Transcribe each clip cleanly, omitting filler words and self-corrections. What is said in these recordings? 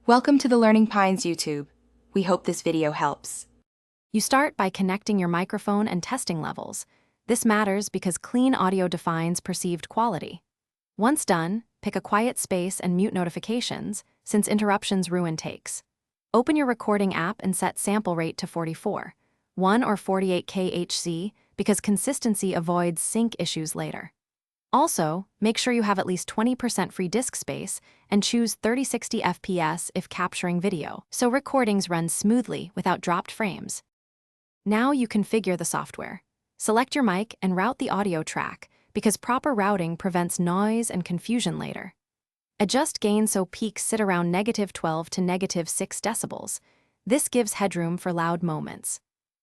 Welcome to the Learning Pines YouTube. We hope this video helps. You start by connecting your microphone and testing levels. This matters because clean audio defines perceived quality. Once done, pick a quiet space and mute notifications, since interruptions ruin takes. Open your recording app and set sample rate to 44, 1 or 48 kHz, because consistency avoids sync issues later. Also, make sure you have at least 20% free disk space and choose 3060 FPS if capturing video, so recordings run smoothly without dropped frames. Now you configure the software. Select your mic and route the audio track, because proper routing prevents noise and confusion later. Adjust gain so peaks sit around -12 to -6 decibels. This gives headroom for loud moments.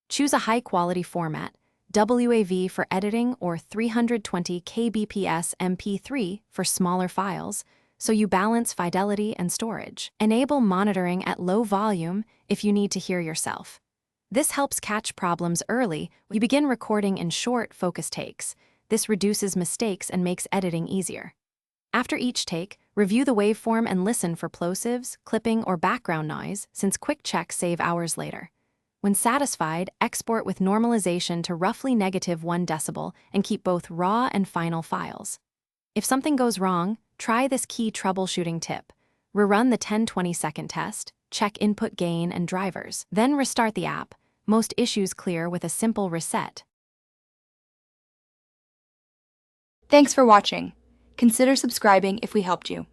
Choose a high-quality format, WAV for editing or 320 kbps MP3 for smaller files, so you balance fidelity and storage. Enable monitoring at low volume if you need to hear yourself. This helps catch problems early when you begin recording in short, focused takes. This reduces mistakes and makes editing easier. After each take, review the waveform and listen for plosives, clipping, or background noise, since quick checks save hours later. When satisfied, export with normalization to roughly -1 decibel and keep both raw and final files. If something goes wrong, try this key troubleshooting tip. Rerun the 10-20-second test, check input gain and drivers, then restart the app. Most issues clear with a simple reset. Thanks for watching. Consider subscribing if we helped you.